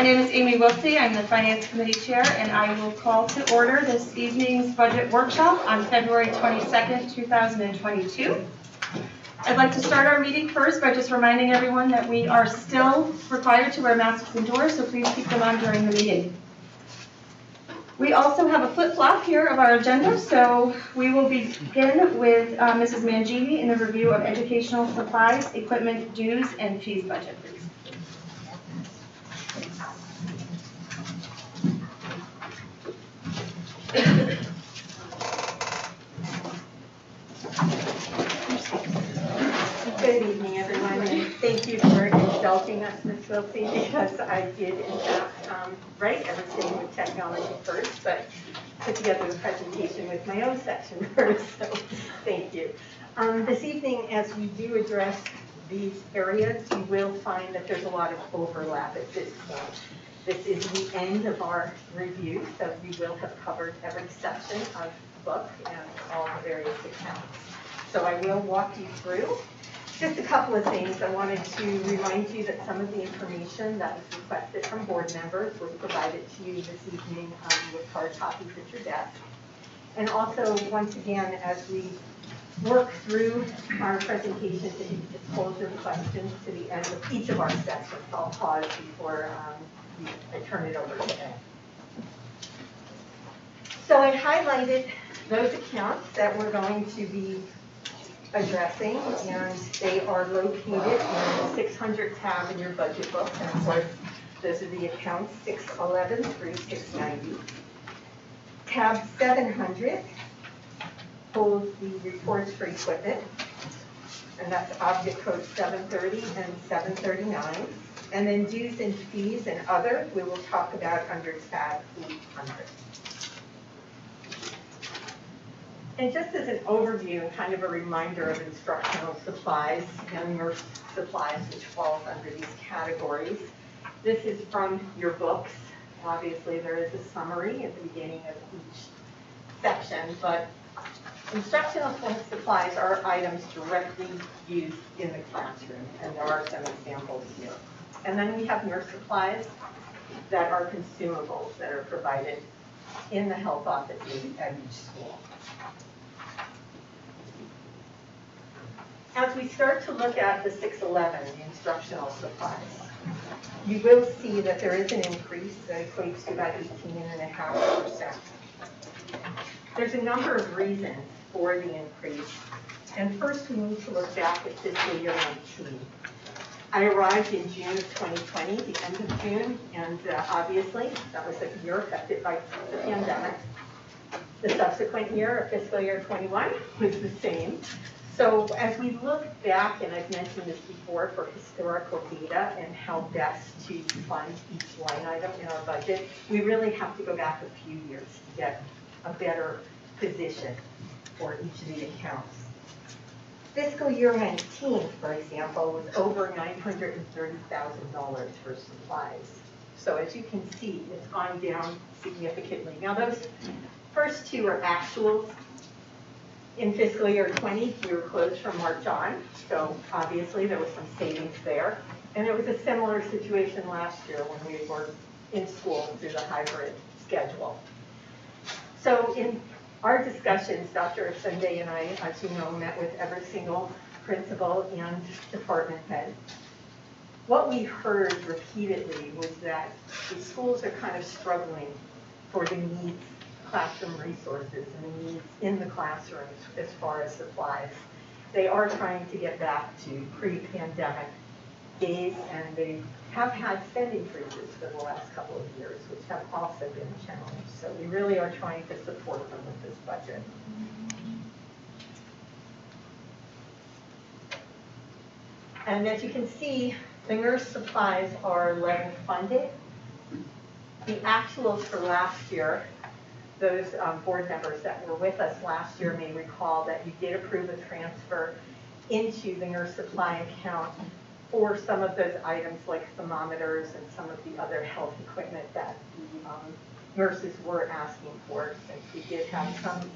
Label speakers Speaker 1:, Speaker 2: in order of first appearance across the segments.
Speaker 1: name is Amy Wilsey. I'm the Finance Committee Chair, and I will call to order this evening's budget workshop on February 22nd, 2022. I'd like to start our meeting first by just reminding everyone that we are still required to wear masks indoors, so please keep them on during the meeting. We also have a flip-flop here of our agenda, so we will begin with Mrs. Mangini in the review of educational supplies, equipment, dues, and fees budget, please.
Speaker 2: Good evening, everyone, and thank you for indulging us, Ms. Wilsey, because I did, in fact, write everything with technology first, but put together the presentation with my own section first, so thank you. This evening, as we do address these areas, you will find that there's a lot of overlap at this point. This is the end of our review, so we will have covered every section of the book and all the various accounts. So I will walk you through. Just a couple of things. I wanted to remind you that some of the information that was requested from board members was provided to you this evening with hard copies at your desk. And also, once again, as we work through our presentation, to just hold your questions to the end of each of our sessions. I'll pause before I turn it over to Ed. So I highlighted those accounts that we're going to be addressing, and they are located in the 600 tab in your budget book, and of course those are the accounts 611 through 690. Tab 700 holds the reports for equipment, and that's object code 730 and 739. And then dues and fees and other we will talk about under tab 800. And just as an overview and kind of a reminder of instructional supplies and Misc supplies, which falls under these categories, this is from your books. Obviously, there is a summary at the beginning of each section, but instructional supplies are items directly used in the classroom, and there are some examples here. And then we have Misc supplies that are consumables that are provided in the health offices at each school. As we start to look at the 611, the instructional supplies, you will see that there is an increase that equates to about 18.5%. There's a number of reasons for the increase. And first, we need to look back at fiscal year 19. I arrived in June of 2020, the end of June, and obviously that was a year affected by the pandemic. The subsequent year, fiscal year 21, was the same. So as we look back, and I've mentioned this before, for historical data and how best to fund each line item in our budget, we really have to go back a few years to get a better position for each of the accounts. Fiscal year 19, for example, was over $930,000 for supplies. So as you can see, it's gone down significantly. Now those first two are actuals. In fiscal year 20, we were closed from March on, so obviously there was some savings there. And it was a similar situation last year when we were in school through the hybrid schedule. So in our discussions, Dr. Sunday and I, as you know, met with every single principal and department head. What we heard repeatedly was that the schools are kind of struggling for the needs, classroom resources, and the needs in the classrooms as far as supplies. They are trying to get back to pre-pandemic days, and they have had spend increases for the last couple of years, which have also been a challenge. So we really are trying to support them with this budget. And as you can see, the Misc supplies are level funded. The actuals for last year, those board members that were with us last year may recall that you did approve a transfer into the Misc supply account for some of those items like thermometers and some of the other health equipment that the nurses were asking for. Since we did have some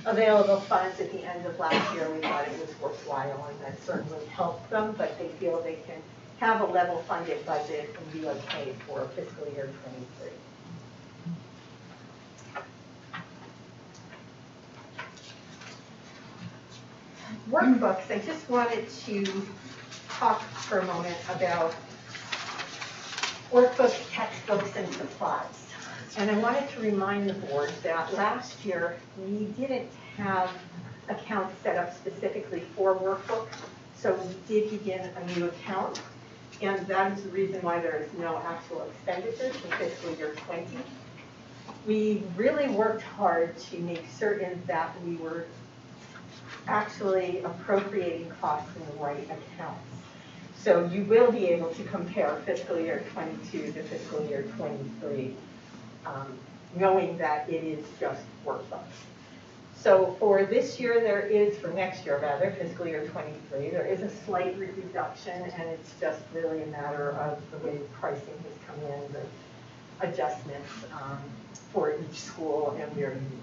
Speaker 2: available funds at the end of last year, we thought it was worthwhile, and that certainly helped them, but they feel they can have a level funded budget and be okay for fiscal year 23. Workbooks, I just wanted to talk for a moment about workbooks, textbooks, and supplies. And I wanted to remind the board that last year we didn't have accounts set up specifically for workbooks, so we did begin a new account, and that is the reason why there is no actual expenditures in fiscal year 20. We really worked hard to make certain that we were actually appropriating costs in the right accounts. So you will be able to compare fiscal year 22 to fiscal year 23, knowing that it is just workbooks. So for this year, for next year rather, fiscal year 23, there is a slight reduction, and it's just really a matter of the way the pricing has come in, the adjustments for each school and their needs.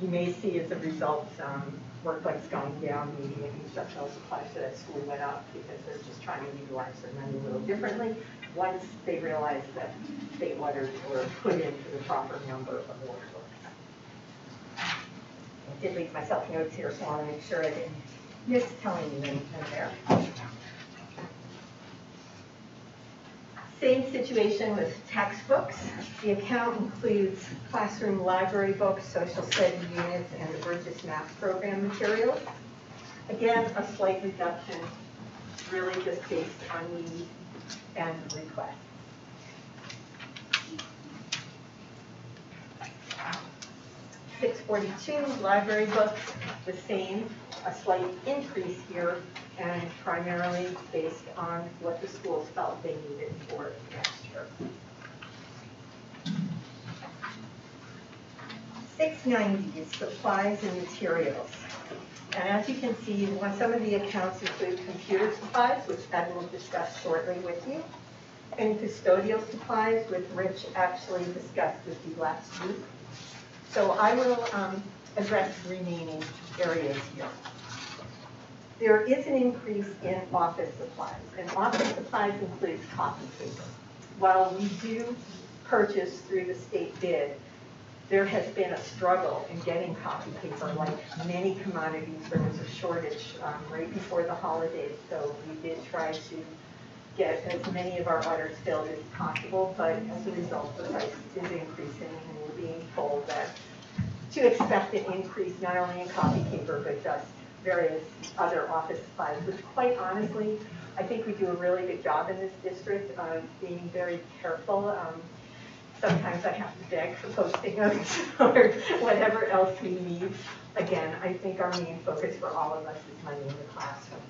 Speaker 2: You may see as a result workbooks going down, meaning instructional supplies for that school went up because they're just trying to utilize their money a little differently once they realize that state orders were put into the proper number of workbooks. I did leave myself notes here, so I want to make sure I didn't miss telling you anything there. Same situation with textbooks. The account includes classroom library books, social study units, and the Burgess Math program materials. Again, a slight reduction, really just based on need and request. $642, library books, the same, a slight increase here, and primarily based on what the schools felt they needed for next year. $690 is supplies and materials. And as you can see, some of the accounts include computer supplies, which Ed will discuss shortly with you, and custodial supplies, which Rich actually discussed with you last week. So I will address the remaining areas here. There is an increase in office supplies, and office supplies includes copy paper. While we do purchase through the state bid, there has been a struggle in getting copy paper. Like many commodities, there was a shortage right before the holidays, so we did try to get as many of our orders filled as possible, but as a result, the price is increasing, and we're being told that to expect an increase not only in copy paper, but just various other office supplies, which quite honestly, I think we do a really good job in this district of being very careful. Sometimes I have to beg for Post-it notes or whatever else we need. Again, I think our main focus for all of us is money in the classroom.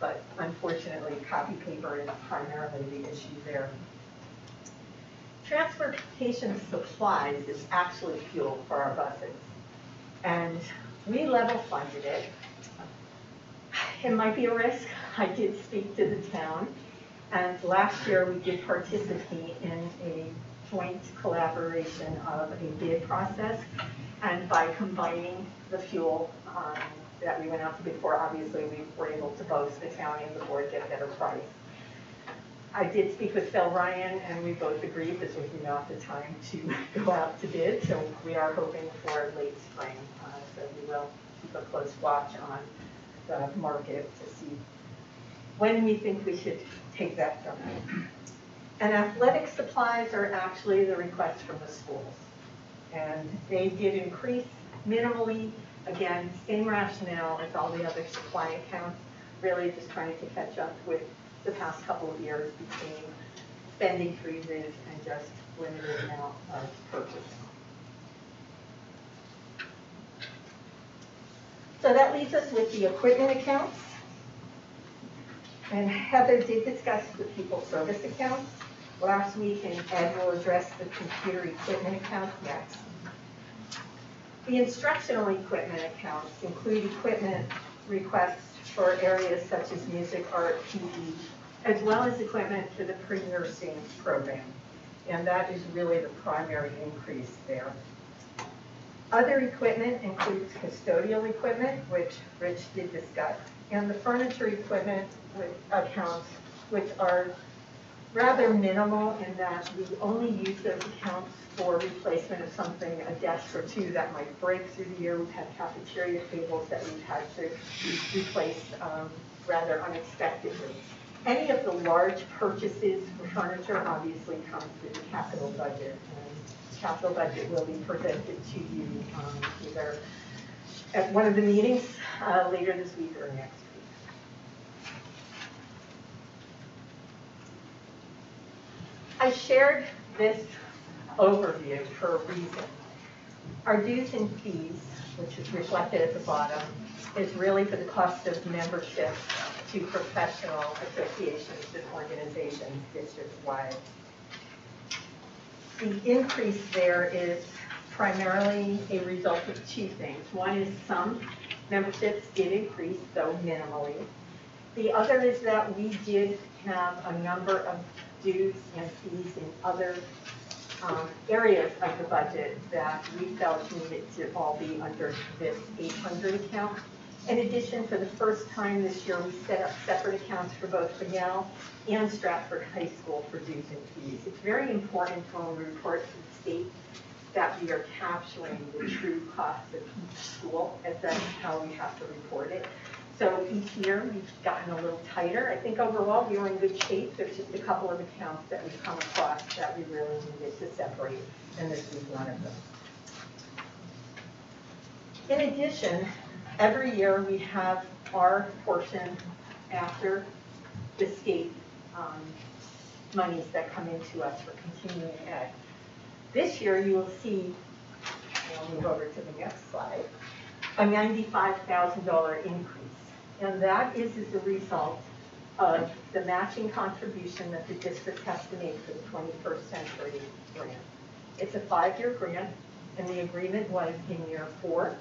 Speaker 2: But unfortunately, copy paper is primarily the issue there. Transportation supplies is actually fuel for our buses. And we level funded it. It might be a risk. I did speak to the town. And last year we did participate in a joint collaboration of a bid process. And by combining the fuel that we went out to bid for, obviously we were able to both the town and the board get a better price. I did speak with Phil Ryan, and we both agreed this was not the time to go out to bid, so we are hoping for late spring. So we will keep a close watch on the market to see when we think we should take that from. And athletic supplies are actually the request from the schools. And they did increase minimally. Again, same rationale as all the other supply accounts, really just trying to catch up with the past couple of years between spending freezes and just limited amount of purchase. So that leaves us with the equipment accounts. And Heather did discuss the people service accounts last week, and Ed will address the computer equipment accounts next. The instructional equipment accounts include equipment requests for areas such as music, art, PE, as well as equipment for the pre-nursing program. And that is really the primary increase there. Other equipment includes custodial equipment, which Rich did discuss, and the furniture equipment accounts, which are rather minimal in that we only use those accounts for replacement of something, a desk or two that might break through the year. We've had cafeteria tables that we've had to replace rather unexpectedly. Any of the large purchases for furniture obviously comes through the capital budget. And capital budget will be presented to you either at one of the meetings later this week or next week. I shared this overview for a reason. Our dues and fees, which is reflected at the bottom, is really for the cost of membership to professional associations and organizations district-wide. The increase there is primarily a result of two things. One is some memberships did increase, though minimally. The other is that we did have a number of dues and fees in other areas of the budget that we felt needed to all be under this 800 account. In addition, for the first time this year, we set up separate accounts for both Grinnell and Stratford High School for dues and fees. It's very important when we report to the state that we are capturing the true costs of each school, as that's how we have to report it. So each year, we've gotten a little tighter. I think overall, we were in good shape. There's just a couple of accounts that we've come across that we really needed to separate, and this is one of them. In addition, every year we have our portion after the state monies that come into us for continuing ed. This year, you will see, I'll move over to the next slide, a $95,000 increase. And that is as a result of the matching contribution that the district has to make for the 21st Century Grant. It's a 5-year grant, and the agreement was in year 4,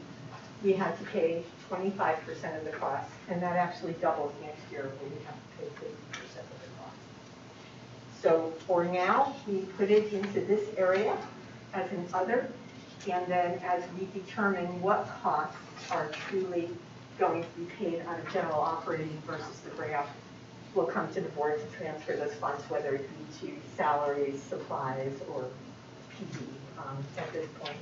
Speaker 2: we had to pay 25% of the cost, and that actually doubles next year when we have to pay 50% of the cost. So for now, we put it into this area as an other, and then as we determine what costs are truly going to be paid on a general operating versus the grant, we'll come to the board to transfer those funds, whether it be to salaries, supplies, or PD. At this point,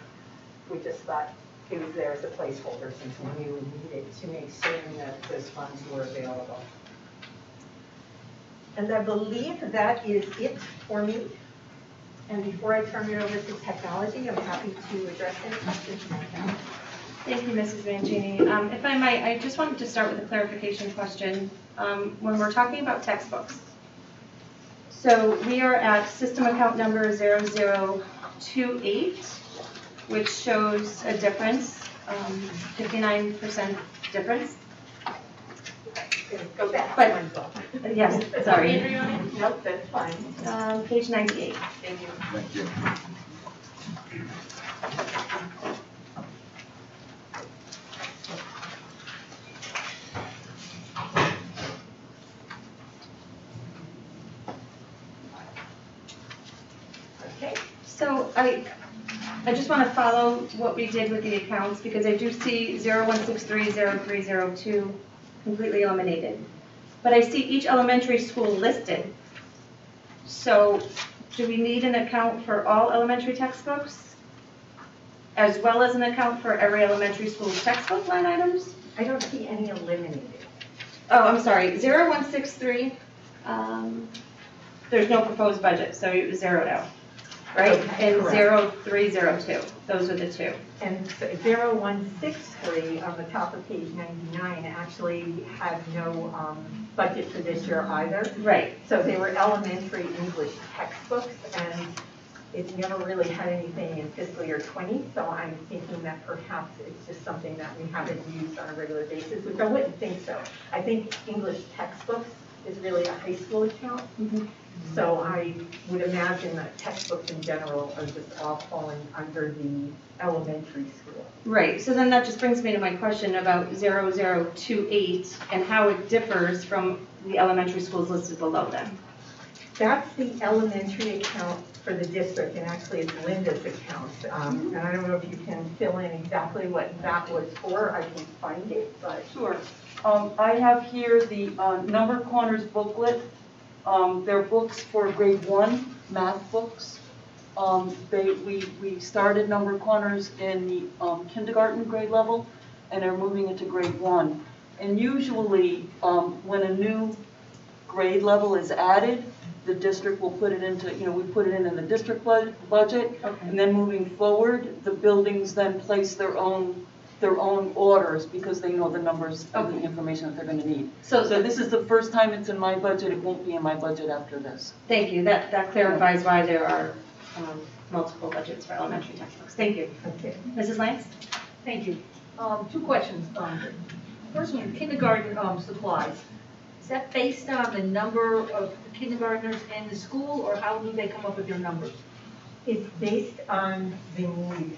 Speaker 2: we just thought it was there as a placeholder since we knew we needed to make certain that those funds were available. And I believe that is it for me. And before I turn it over to technology, I'm happy to address any questions you might have.
Speaker 1: Thank you, Mrs. Mancini. If I might, I just wanted to start with a clarification question. When we're talking about textbooks, so we are at system account number 0028, which shows a difference, 59% difference.
Speaker 2: Go back.
Speaker 1: But, yes, sorry.
Speaker 2: Nope, that's fine.
Speaker 1: Page 98.
Speaker 2: Thank you.
Speaker 3: Thank you.
Speaker 2: Okay.
Speaker 1: So I just want to follow what we did with the accounts because I do see 01630302 completely eliminated. But I see each elementary school listed. So do we need an account for all elementary textbooks as well as an account for every elementary school's textbook line items?
Speaker 2: I don't see any eliminated.
Speaker 1: Oh, I'm sorry, 0163, there's no proposed budget, so it was zeroed out, right?
Speaker 2: Okay,
Speaker 1: And
Speaker 2: correct.
Speaker 1: 0302, those are the two.
Speaker 2: And 0163 on the top of page 99 actually had no budget for this year either.
Speaker 1: Right.
Speaker 2: So they were elementary English textbooks, and it never really had anything in fiscal year 20, so I'm thinking that perhaps it's just something that we haven't used on a regular basis, which I wouldn't think so. I think English textbooks is really a high school account.
Speaker 1: Mm-hmm.
Speaker 2: So I would imagine that textbooks in general are just all falling under the elementary school.
Speaker 1: Right, so then that just brings me to my question about 0028 and how it differs from the elementary schools listed below them.
Speaker 2: That's the elementary account for the district, and actually it's Linda's account. And I don't know if you can fill in exactly what that was for. I can find it, but.
Speaker 4: Sure. I have here the Number Corners booklet
Speaker 3: They're books for grade 1 math books. We started number corners in the kindergarten grade level, and are moving it to grade 1. And usually, when a new grade level is added, the district will put it into, we put it in the district budget, and then moving forward, the buildings then place their own orders because they know the numbers and the information that they're going to need. So this is the first time it's in my budget. It won't be in my budget after this.
Speaker 1: Thank you. That clarifies why there are multiple budgets for elementary textbooks. Thank you.
Speaker 2: Okay.
Speaker 1: Mrs. Lance?
Speaker 4: Thank you. 2 questions. First one, kindergarten supplies. Is that based on the number of kindergartners in the school, or how do they come up with your numbers?
Speaker 2: It's based on the need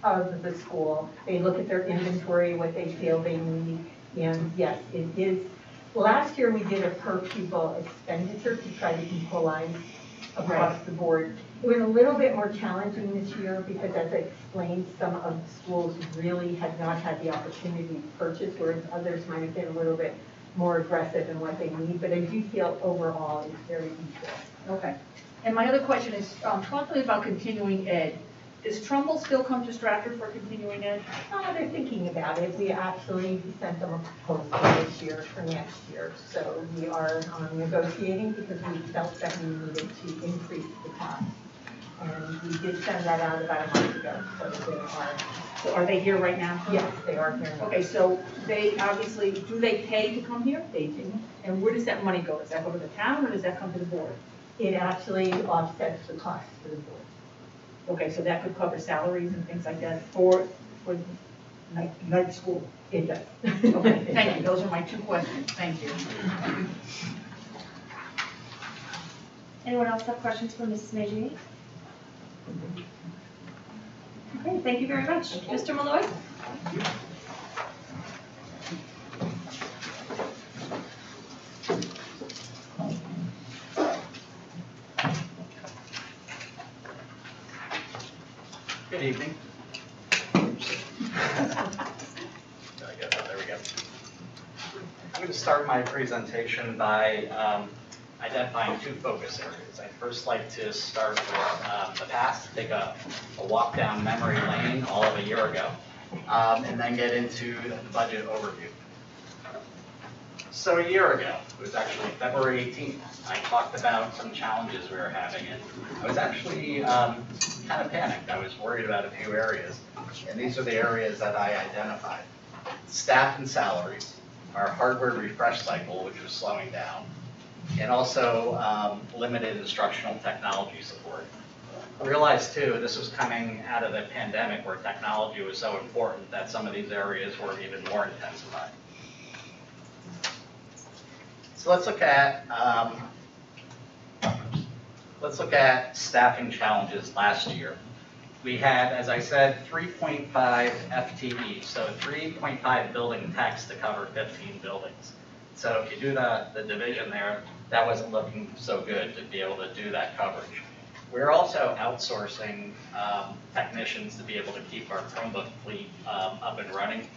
Speaker 2: of the school. They look at their inventory, what they feel they need, and yes, it is. Last year we did a per pupil expenditure to try to equalize across the board. It was a little bit more challenging this year because, as I explained, some of the schools really had not had the opportunity to purchase, whereas others might have been a little bit more aggressive in what they need. But I do feel overall it's very equal.
Speaker 4: Okay. And my other question is, talk to me about continuing ed. Does Trumbull still come to Stratford for continuing ed?
Speaker 2: They're thinking about it. We actually sent them a proposal this year for next year. So we are negotiating because we felt that we needed to increase the cost. And we did send that out about a month ago.
Speaker 4: So are they here right now?
Speaker 2: Yes, they are here now.
Speaker 4: Okay, so they obviously, do they pay to come here?
Speaker 2: They do.
Speaker 4: And where does that money go? Does that go to the town, or does that come to the board?
Speaker 2: It actually offsets the cost for the board.
Speaker 4: Okay, so that could cover salaries and things like that for night school?
Speaker 2: It does.
Speaker 4: Okay, thank you. Those are my 2 questions. Thank you.
Speaker 1: Anyone else have questions for Mrs. Majini? Okay, thank you very much. Mr. Malloy?
Speaker 5: Good evening. There we go. I'm going to start my presentation by identifying 2 focus areas. I'd first like to start with the past, take a walk down memory lane all of a year ago, and then get into the budget overview. So a year ago, it was actually February 18th, I talked about some challenges we were having, and I was actually kind of panicked. I was worried about a few areas, and these are the areas that I identified. Staff and salaries, our hardware refresh cycle, which was slowing down, and also limited instructional technology support. I realized too, this was coming out of the pandemic where technology was so important that some of these areas were even more intensified. So let's look at staffing challenges last year. We had, as I said, 3.5 FTE, so 3.5 building techs to cover 15 buildings. So if you do the division there, that wasn't looking so good to be able to do that coverage. We're also outsourcing technicians to be able to keep our Chromebook fleet up and running.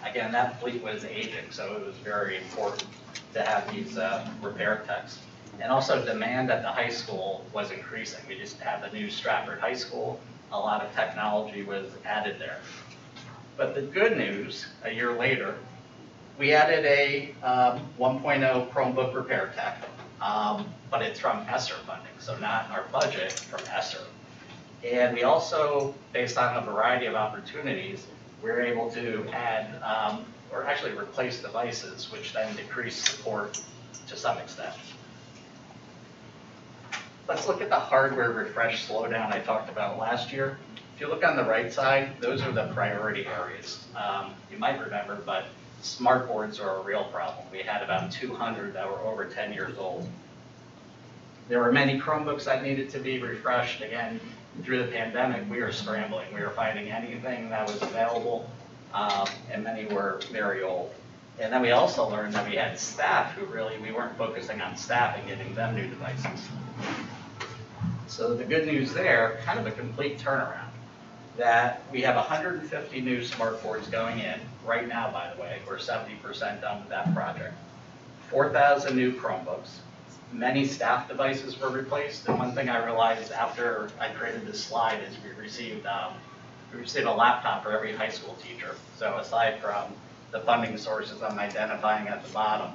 Speaker 5: Again, that fleet was aging, so it was very important to have these repair techs. And also demand at the high school was increasing. We just had the new Stratford High School. A lot of technology was added there. But the good news, a year later, we added a 1.0 Chromebook repair tech, but it's from ESSER funding, so not our budget, from ESSER. And we also, based on a variety of opportunities, we were able to add, or actually replace devices, which then decreased support to some extent. Let's look at the hardware refresh slowdown I talked about last year. If you look on the right side, those are the priority areas. You might remember, but smart boards are a real problem. We had about 200 that were over 10 years old. There were many Chromebooks that needed to be refreshed. Again, through the pandemic, we were scrambling. We were finding anything that was available, and many were very old. And then we also learned that we had staff who really, we weren't focusing on staff and getting them new devices. So the good news there, kind of a complete turnaround, that we have 150 new smart boards going in right now, by the way. We're 70% done with that project. 4,000 new Chromebooks, many staff devices were replaced. And one thing I realized after I created this slide is we received a laptop for every high school teacher. So aside from the funding sources I'm identifying at the bottom,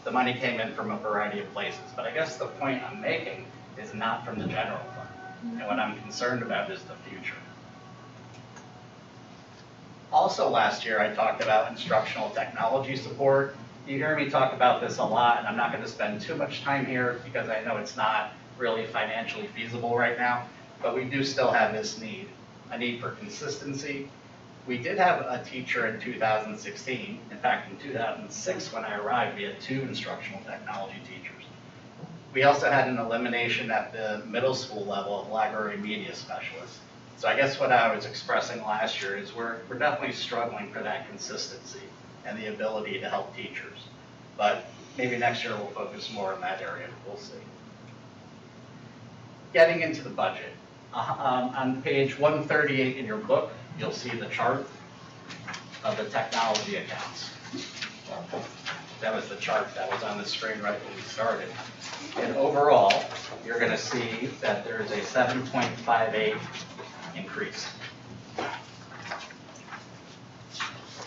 Speaker 5: the money came in from a variety of places. But I guess the point I'm making is not from the general fund. And what I'm concerned about is the future. Also last year, I talked about instructional technology support. You hear me talk about this a lot, and I'm not going to spend too much time here because I know it's not really financially feasible right now, but we do still have this need, a need for consistency. We did have a teacher in 2016. In fact, in 2006, when I arrived, we had 2 instructional technology teachers. We also had an elimination at the middle school level of library media specialists. So I guess what I was expressing last year is we're definitely struggling for that consistency and the ability to help teachers. But maybe next year we'll focus more on that area. We'll see. Getting into the budget. On page 138 in your book, you'll see the chart of the technology accounts. That was the chart that was on the screen right when we started. And overall, you're going to see that there's a 7.58 increase.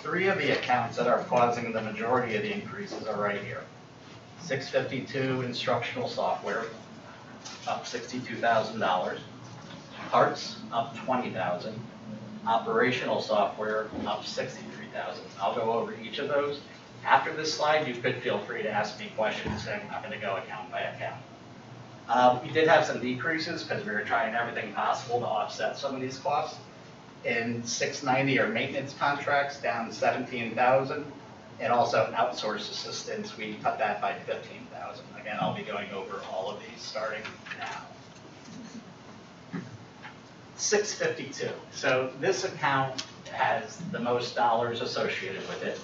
Speaker 5: 3 of the accounts that are causing the majority of the increases are right here. 652 instructional software, up $62,000. Parts, up $20,000. Operational software, up $63,000. I'll go over each of those. After this slide, you could feel free to ask me questions, and I'm going to go account by account. We did have some decreases because we were trying everything possible to offset some of these costs. In 690 are maintenance contracts, down $17,000, and also outsourced assistance, we cut that by $15,000. Again, I'll be going over all of these starting now. 652. So this account has the most dollars associated with it.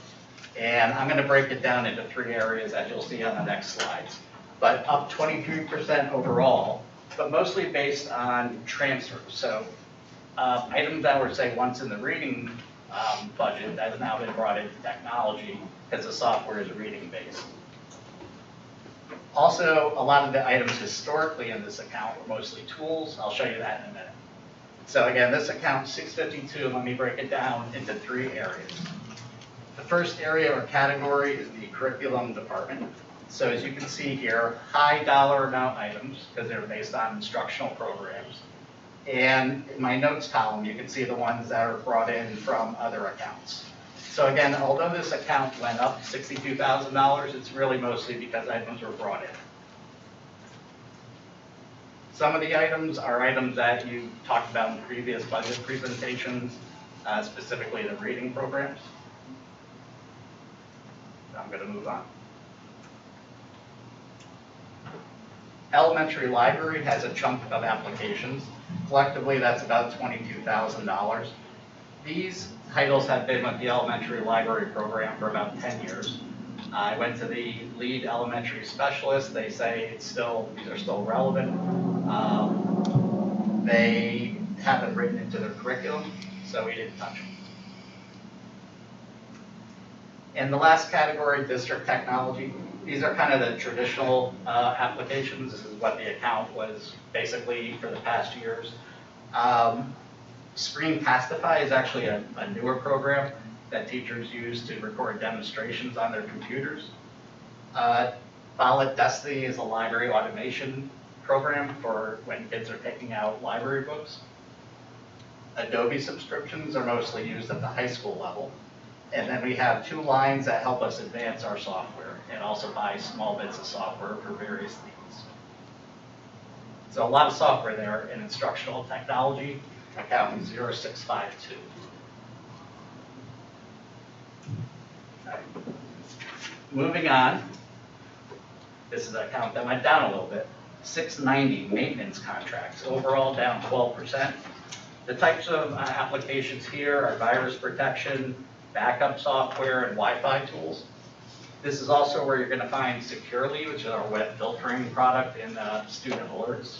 Speaker 5: And I'm going to break it down into 3 areas as you'll see on the next slides. But up 23% overall, but mostly based on transfers. So items that were, say, once in the reading budget that have now been brought into technology because the software is reading based. Also, a lot of the items historically in this account were mostly tools. I'll show you that in a minute. So again, this account 652, let me break it down into 3 areas. The first area or category is the curriculum department. So as you can see here, high dollar amount items because they're based on instructional programs. And in my notes column, you can see the ones that are brought in from other accounts. So again, although this account went up $62,000, it's really mostly because items were brought in. Some of the items are items that you talked about in previous budget presentations, specifically the reading programs. I'm going to move on. Elementary library has a chunk of applications. Collectively, that's about $22,000. These titles have been with the elementary library program for about 10 years. I went to the lead elementary specialist. They say these are still relevant. They haven't written into their curriculum, so we didn't touch them. And the last category, district technology. These are kind of the traditional applications. This is what the account was basically for the past years. Screencastify is actually a newer program that teachers use to record demonstrations on their computers. Follett Destiny is a library automation program for when kids are taking out library books. Adobe subscriptions are mostly used at the high school level. And then we have 2 lines that help us advance our software and also buy small bits of software for various needs. So a lot of software there in instructional technology, account 0652. Okay. Moving on, this is an account that went down a little bit. 690 maintenance contracts, overall down 12%. The types of applications here are virus protection, backup software, and Wi-Fi tools. This is also where you're going to find Securely, which is our web filtering product in student alerts.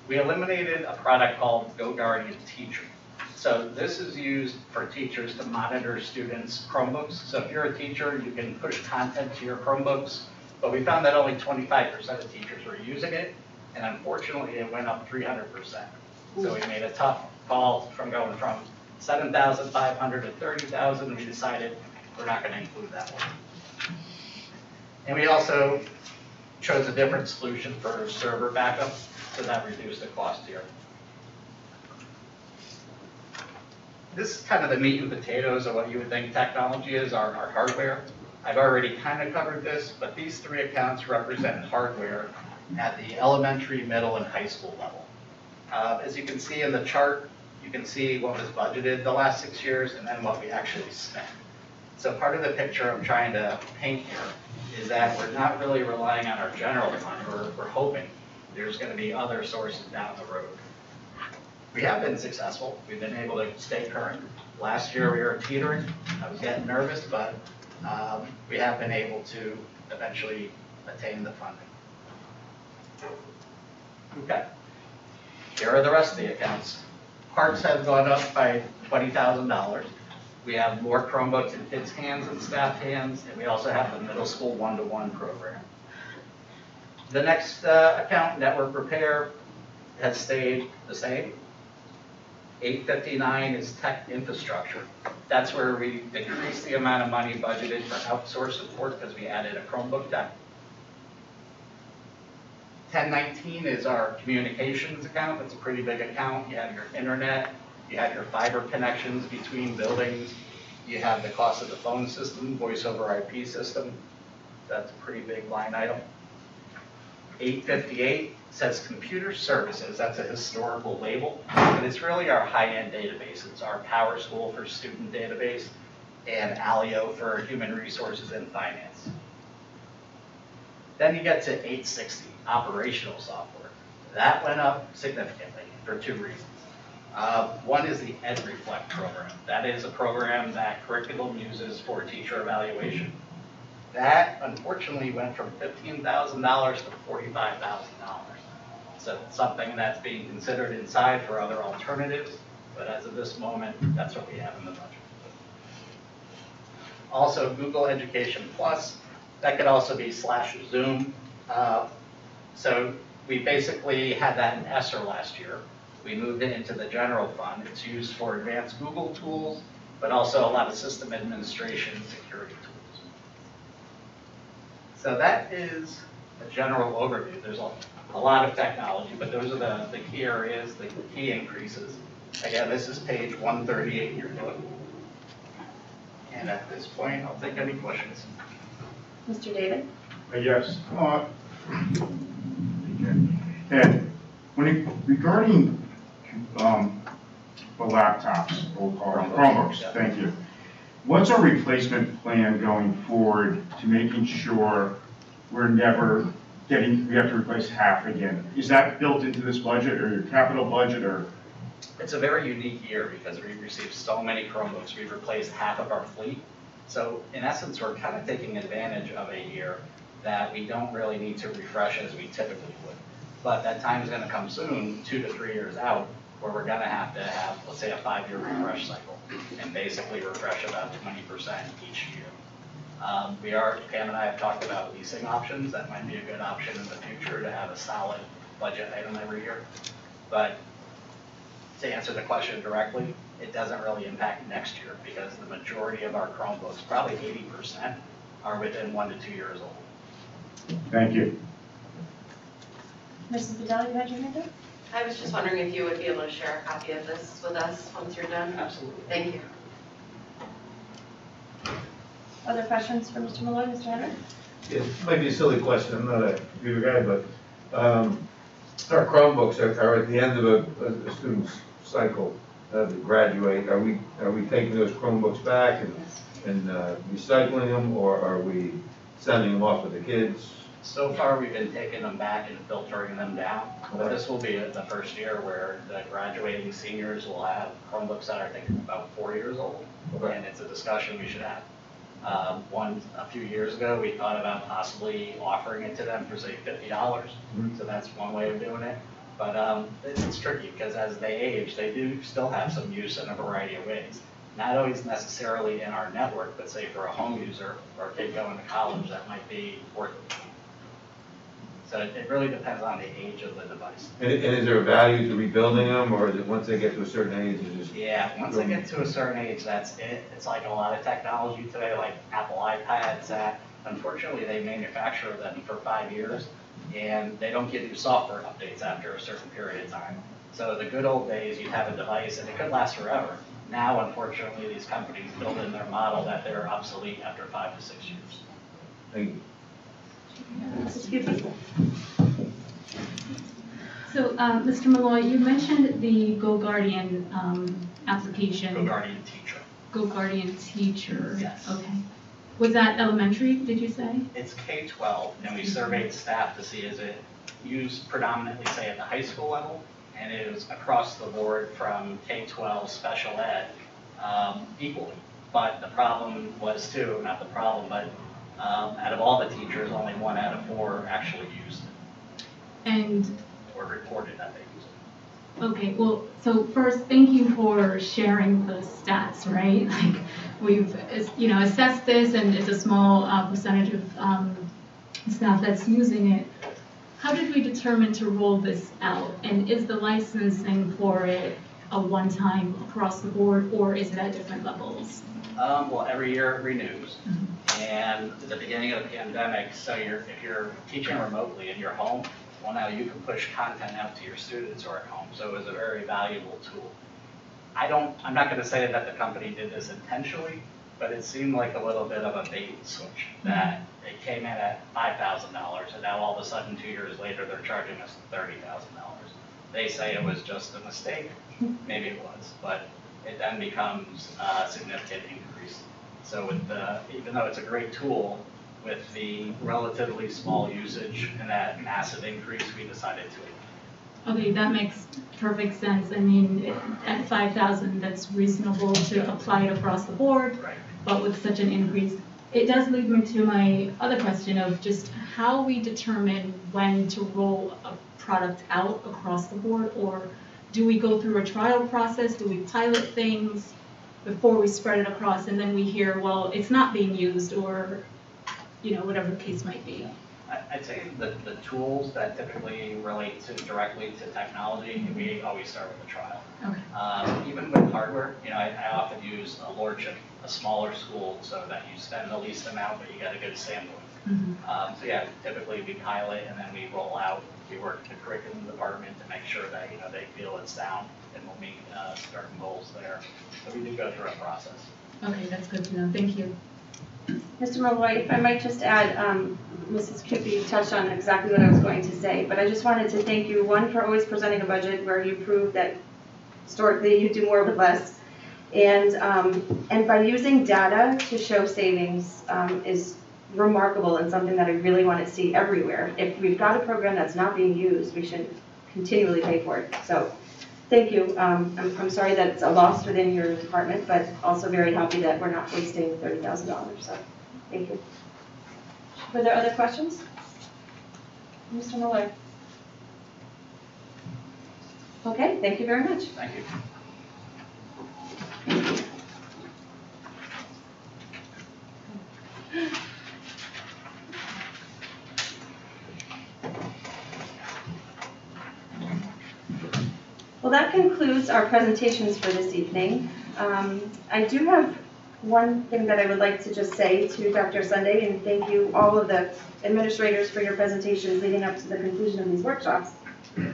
Speaker 5: We eliminated a product called GoGuardian Teacher. So this is used for teachers to monitor students' Chromebooks. So if you're a teacher, you can push content to your Chromebooks But we found that only 25% of teachers were using it, and unfortunately, it went up 300%. So we made a tough call from going from 7,500 to 30,000, and we decided we're not going to include that one. And we also chose a different solution for server backup, so that reduced the cost here. This is kind of the meat and potatoes of what you would think technology is, our hardware. I've already kind of covered this, but these three accounts represent hardware at the elementary, middle, and high school level. As you can see in the chart, you can see what was budgeted the last 6 years and then what we actually spent. So part of the picture I'm trying to paint here is that we're not really relying on our general fund. We're hoping there's going to be other sources down the road. We have been successful. We've been able to stay current. Last year we were teetering. I was getting nervous, but we have been able to eventually attain the funding. Okay. Here are the rest of the accounts. Parts have gone up by $20,000. We have more Chromebooks in kids' hands and staff hands, and we also have the middle school one-to-one program. The next account, network repair, has stayed the same. 859 is tech infrastructure. That's where we decreased the amount of money budgeted for outsourced support because we added a Chromebook tech. 1019 is our communications account. It's a pretty big account. You have your internet, you have your fiber connections between buildings, you have the cost of the phone system, voice over IP system. That's a pretty big line item. 858 says computer services. That's a historical label, but it's really our high-end databases, our Power School for student database and Alio for human resources and finance. Then you get to 860, operational software. That went up significantly for two reasons. One is the EdReflect program. That is a program that curriculum uses for teacher evaluation. That, unfortunately, went from $15,000 to $45,000. So it's something that's being considered inside for other alternatives, but as of this moment, that's what we have in the budget. Also, Google Education Plus, that could also be /Zoom. So we basically had that in ESSER last year. We moved it into the general fund. It's used for advanced Google tools, but also a lot of system administration and security tools. So that is a general overview. There's a lot of technology, but those are the key areas, the key increases. Again, this is page 138 in your book. And at this point, I'll take any questions.
Speaker 1: Mr. David?
Speaker 6: Yes. Ed, regarding the laptops, we'll call them Chromebooks,
Speaker 5: yeah.
Speaker 6: Thank you. What's our replacement plan going forward to making sure we're never we have to replace half again? Is that built into this budget or your capital budget or?
Speaker 5: It's a very unique year because we've received so many Chromebooks. We've replaced half of our fleet. So in essence, we're kind of taking advantage of a year that we don't really need to refresh as we typically would. But that time is going to come soon, 2 to 3 years out, where we're going to have, let's say, a 5-year refresh cycle and basically refresh about 20% each year. Pam and I have talked about leasing options. That might be a good option in the future to have a solid budget item every year. But to answer the question directly, it doesn't really impact next year because the majority of our Chromebooks, probably 80%, are within 1 to 2 years old.
Speaker 6: Thank you.
Speaker 1: Mrs. Bedell, you had your hand up?
Speaker 7: I was just wondering if you would be able to share a copy of this with us once you're done.
Speaker 5: Absolutely.
Speaker 7: Thank you.
Speaker 1: Other questions for Mr. Malloy, Mr. Henry?
Speaker 8: It might be a silly question, I'm not a computer guy, but our Chromebooks are at the end of a student's cycle to graduate. Are we taking those Chromebooks back and recycling them, or are we sending them off with the kids?
Speaker 5: So far, we've been taking them back and filtering them down. But this will be the first year where the graduating seniors will have Chromebooks that are, I think, about 4 years old.
Speaker 8: Okay.
Speaker 5: And it's a discussion we should have. A few years ago, we thought about possibly offering it to them for, say, $50.
Speaker 8: Mm-hmm.
Speaker 5: So that's one way of doing it. But it's tricky because as they age, they do still have some use in a variety of ways. not always necessarily in our network, but say for a home user or a kid going to college, that might be worth it. So it really depends on the age of the device.
Speaker 8: And is there a value to rebuilding them, or is it once they get to a certain age, it's just?
Speaker 5: Yeah, once they get to a certain age, that's it. It's like a lot of technology today, like Apple iPads, that unfortunately they manufacture them for 5 years, and they don't give you software updates after a certain period of time. So the good old days, you'd have a device and it could last forever. Now, unfortunately, these companies build in their model that they're obsolete after 5 to 6 years.
Speaker 8: Thank you.
Speaker 9: So, Mr. Malloy, you mentioned the Go Guardian application.
Speaker 5: Go Guardian Teacher.
Speaker 9: Go Guardian Teacher.
Speaker 5: Yes.
Speaker 9: Okay. Was that elementary, did you say?
Speaker 5: It's K-12, and we surveyed staff to see is it used predominantly, say, at the high school level, and it was across the board from K-12 special ed equally. But the problem was too, not the problem, but out of all the teachers, only 1 out of 4 actually used it.
Speaker 9: And,
Speaker 5: Or reported that they used it.
Speaker 9: okay, well, so first, thank you for sharing the stats, right? Like, we've, assessed this, and it's a small percentage of staff that's using it. How did we determine to roll this out? And is the licensing for it a one-time across the board, or is it at different levels?
Speaker 5: Well, every year it renews. And at the beginning of the pandemic, so if you're teaching remotely in your home, well, now you can push content out to your students or at home. So it was a very valuable tool. I'm not going to say that the company did this intentionally, but it seemed like a little bit of a bait and switch, that it came in at $5,000, and now all of a sudden 2 years later they're charging us $30,000. They say it was just a mistake. Maybe it was, but it then becomes a significant increase. So even though it's a great tool, with the relatively small usage and that massive increase, we decided to.
Speaker 9: Okay, that makes perfect sense. I mean, at 5,000, that's reasonable to apply it across the board.
Speaker 5: Right.
Speaker 9: But with such an increase, it does lead me to my other question of just how we determine when to roll a product out across the board, or do we go through a trial process? Do we pilot things before we spread it across, and then we hear, well, it's not being used, or whatever the case might be?
Speaker 5: I'd say the tools that typically relate directly to technology, we always start with a trial.
Speaker 9: Okay.
Speaker 5: Even with hardware, I often use a lordship, a smaller school, so that you spend the least amount, but you get a good sampling.
Speaker 9: Mm-hmm.
Speaker 5: So yeah, typically we pilot and then we roll out. We work with the curriculum department to make sure that they feel it's sound, and we'll meet certain goals there. So we do go through a process.
Speaker 9: Okay, that's good to know. Thank you.
Speaker 1: Mr. Malloy, if I might just add, Mrs. Cupey touched on exactly what I was going to say, but I just wanted to thank you, one, for always presenting a budget where you prove that historically you do more with less, and by using data to show savings is remarkable and something that I really want to see everywhere. If we've got a program that's not being used, we should continually pay for it. So thank you. I'm sorry that it's a loss within your department, but also very happy that we're not wasting $30,000. So thank you. Were there other questions? Mr. Malloy? Okay, thank you very much.
Speaker 5: Thank you.
Speaker 1: Well, that concludes our presentations for this evening. I do have one thing that I would like to just say to Dr. Sunday, and thank you all of the administrators for your presentations leading up to the conclusion of these workshops. A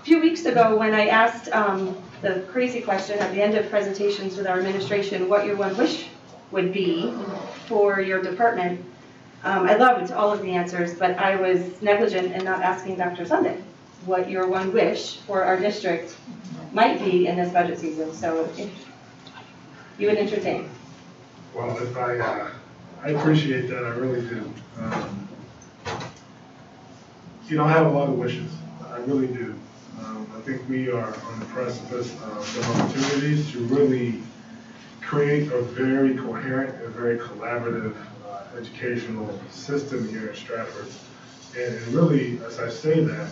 Speaker 1: few weeks ago, when I asked the crazy question at the end of presentations with our administration, what your one wish would be for your department, I loved all of the answers, but I was negligent in not asking Dr. Sunday what your one wish for our district might be in this budget season. So if you would entertain.
Speaker 10: Well, if I appreciate that, I really do. I have a lot of wishes. I really do. I think we are on the precipice of some opportunities to really create a very coherent and very collaborative educational system here in Stratford. And really, as I say that,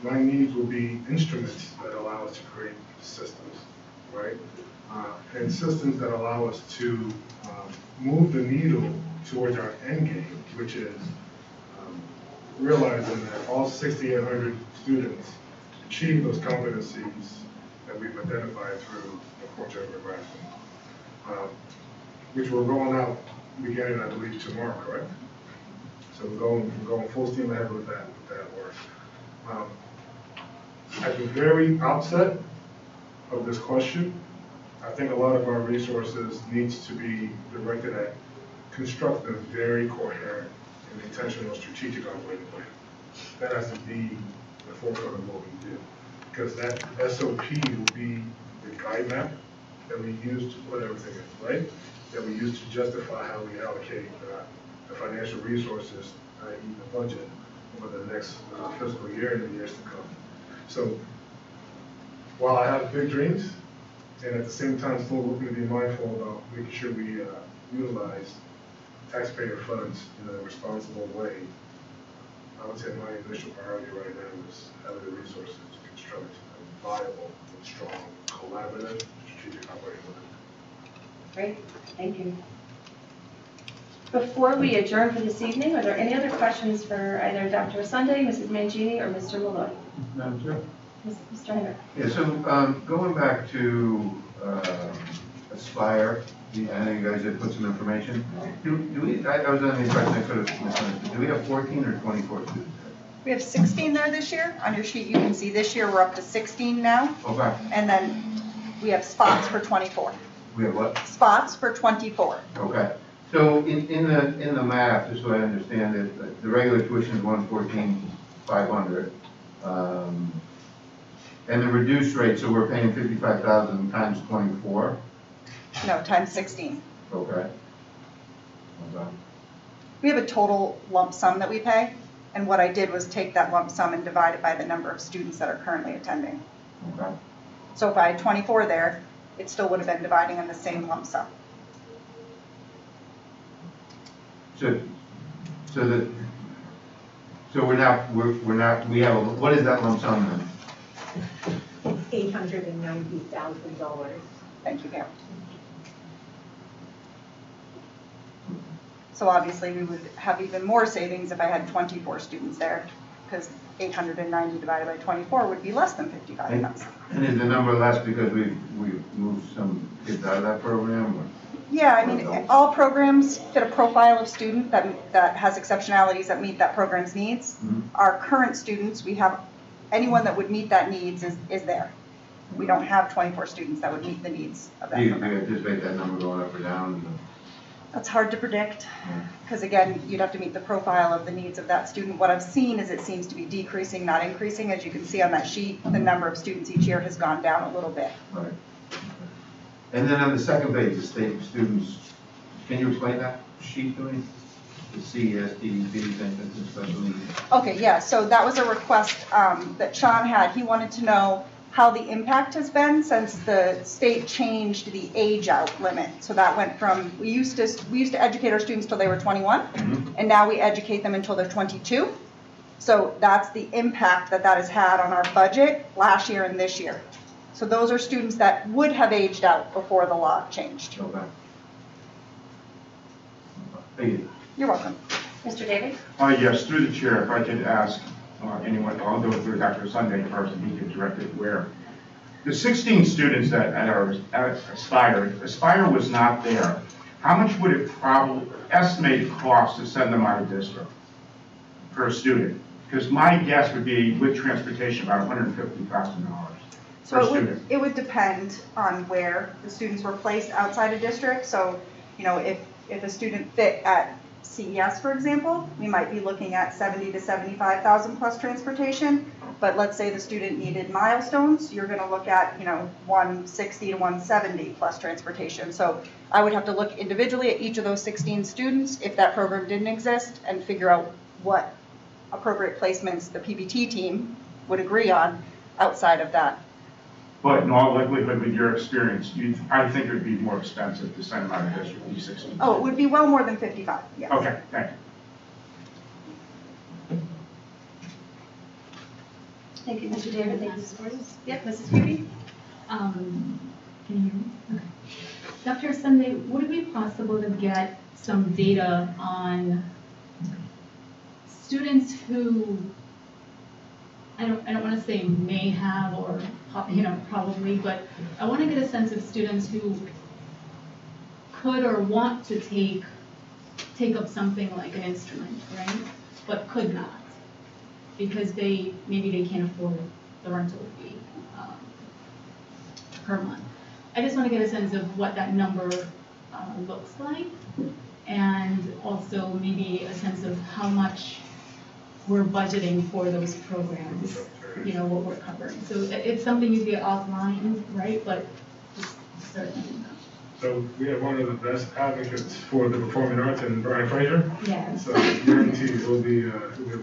Speaker 10: my needs will be instruments that allow us to create systems, right? and systems that allow us to move the needle towards our end game, which is realizing that all 6,800 students achieve those competencies that we've identified through the project progression, which we're rolling out beginning, I believe, tomorrow, correct? So we're going full steam ahead with that work. At the very outset of this question, I think a lot of our resources needs to be directed at constructing a very coherent and intentional strategic operating plan. That has to be the forefront of what we do, because that SOP will be the guide map that we use to put everything in, right? That we use to justify how we allocate the financial resources, i.e. the budget, over the next fiscal year and the years to come. So while I have big dreams, and at the same time still looking to be mindful about making sure we utilize taxpayer funds in a responsible way, I would say my initial priority right now is having the resources to construct a viable, strong, collaborative, strategic operating plan.
Speaker 1: Great, thank you. Before we adjourn for this evening, are there any other questions for either Dr. Sunday, Mrs. Mangini, or Mr. Malloy?
Speaker 8: Madam Chair?
Speaker 1: Mr. Henry?
Speaker 8: Yeah, so going back to Aspire, I know you guys had put some information. Do we, I was under the impression I could have misunderstood. Do we have 14 or 24 students?
Speaker 11: We have 16 there this year. On your sheet, you can see this year we're up to 16 now.
Speaker 8: Okay.
Speaker 11: And then we have spots for 24.
Speaker 8: We have what?
Speaker 11: Spots for 24.
Speaker 8: Okay. So in the math, just so I understand it, the regular tuition is $114,500. And the reduced rate, so we're paying $55,000 times 24?
Speaker 11: No, times 16.
Speaker 8: Okay.
Speaker 11: We have a total lump sum that we pay. And what I did was take that lump sum and divide it by the number of students that are currently attending.
Speaker 8: Okay.
Speaker 11: So if I had 24 there, it still would have been dividing on the same lump sum.
Speaker 8: So we have what is that lump sum then?
Speaker 2: It's $890,000.
Speaker 11: Thank you, Pam. So obviously we would have even more savings if I had 24 students there, because 890 divided by 24 would be less than 55,000.
Speaker 8: And is the number less because we've moved some kids out of that program? Or?
Speaker 11: Yeah, I mean, all programs fit a profile of student that has exceptionalities that meet that program's needs.
Speaker 8: Mm-hmm.
Speaker 11: Our current students, we have anyone that would meet that needs is there. We don't have 24 students that would meet the needs of that
Speaker 8: Do you
Speaker 11: program.
Speaker 8: anticipate that number going up or down?
Speaker 11: That's hard to predict, because again, you'd have to meet the profile of the needs of that student. What I've seen is it seems to be decreasing, not increasing. As you can see on that sheet, the number of students each year has gone down a little bit.
Speaker 8: Right. And then on the second page, the state students, can you explain that sheet to me? The CES, DDPs, and special needs.
Speaker 11: Okay, yeah, so that was a request that Sean had. He wanted to know how the impact has been since the state changed the age out limit. So that went from, we used to educate our students till they were 21, and now we educate them until they're 22. So that's the impact that has had on our budget last year and this year. So those are students that would have aged out before the law changed.
Speaker 8: Okay. Thank you.
Speaker 11: You're welcome.
Speaker 1: Mr. Davis?
Speaker 6: Yes, through the chair, if I could ask anyone, I'll go through Dr. Sunday first and he can direct it where. The 16 students that are at Aspire was not there. How much would it probably estimate cost to send them out of district per student? Because my guess would be with transportation about $150,000 per student.
Speaker 11: It would depend on where the students were placed outside of district. So, you know, if a student fit at CES, for example, we might be looking at $70,000 to $75,000 plus transportation. But let's say the student needed milestones, you're going to look at, you know, $160,000 to $170,000 plus transportation. So I would have to look individually at each of those 16 students if that program didn't exist and figure out what appropriate placements the PBT team would agree on outside of that.
Speaker 6: But in all likelihood, with your experience, I think it would be more expensive to send them out of district, these 16.
Speaker 11: Oh, it would be well more than 55, yes.
Speaker 6: Okay, thank you.
Speaker 1: Thank you, Mr. David. Thank you, Mrs. Gordon. Yep, Mrs. Phoebe?
Speaker 9: Can you hear me? Okay. Dr. Sunday, would it be possible to get some data on students who, I don't want to say may have or, probably, but I want to get a sense of students who could or want to take up something like an instrument, right? But could not, because maybe they can't afford the rental fee per month. I just want to get a sense of what that number looks like, and also maybe a sense of how much we're budgeting for those programs, what we're covering. So it's something you get offline, right? But just certainly.
Speaker 10: So we have one of the best advocates for the performing arts in Brian Fraser.
Speaker 9: Yes.
Speaker 10: So I guarantee he'll be able to bring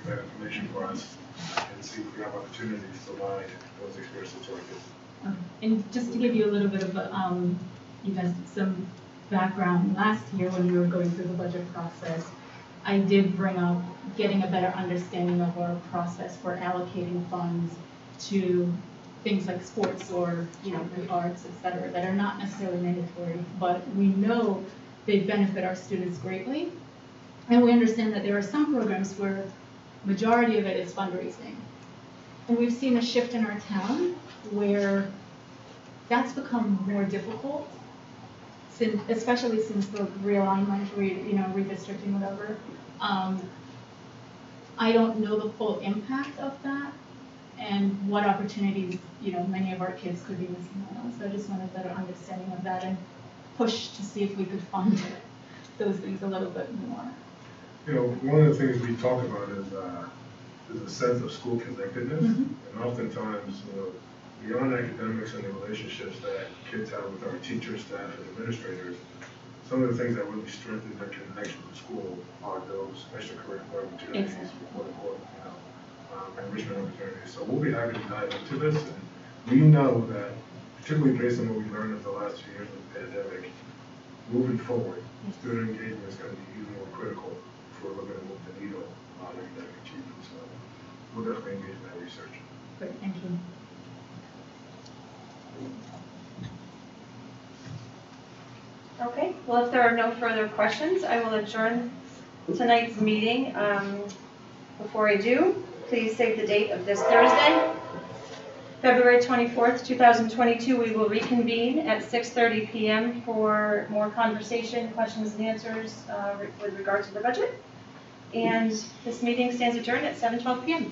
Speaker 10: that information for us and see if we have opportunities to align those experiences to our kids.
Speaker 9: Okay. And just to give you a little bit of you guys, some background, last year when we were going through the budget process, I did bring up getting a better understanding of our process for allocating funds to things like sports or, the arts, et cetera, that are not necessarily mandatory, but we know they benefit our students greatly. And we understand that there are some programs where majority of it is fundraising. And we've seen a shift in our town where that's become more difficult, especially since the realignment, redistricting, whatever. I don't know the full impact of that and what opportunities, many of our kids could be missing out on. So I just want a better understanding of that and push to see if we could fund those things a little bit more.
Speaker 10: One of the things we talk about is a sense of school connectedness, and oftentimes, beyond academics and the relationships that kids have with our teachers, staff, and administrators, some of the things that really strengthen their connection with school are those extracurricular opportunities, quote-unquote, enrichment opportunities. So we'll be happy to dive into this, and we know that, particularly based on what we've learned over the last 2 years of the pandemic, moving forward, student engagement is going to be even more critical if we're looking to move the needle on academic achievement. So we'll definitely engage in that research.
Speaker 9: Great, thank you.
Speaker 1: Okay, well, if there are no further questions, I will adjourn tonight's meeting. Before I do, please save the date of this Thursday, February 24th, 2022. We will reconvene at 6:30 p.m. for more conversation, questions and answers with regard to the budget. And this meeting stands adjourned at 7:12 p.m.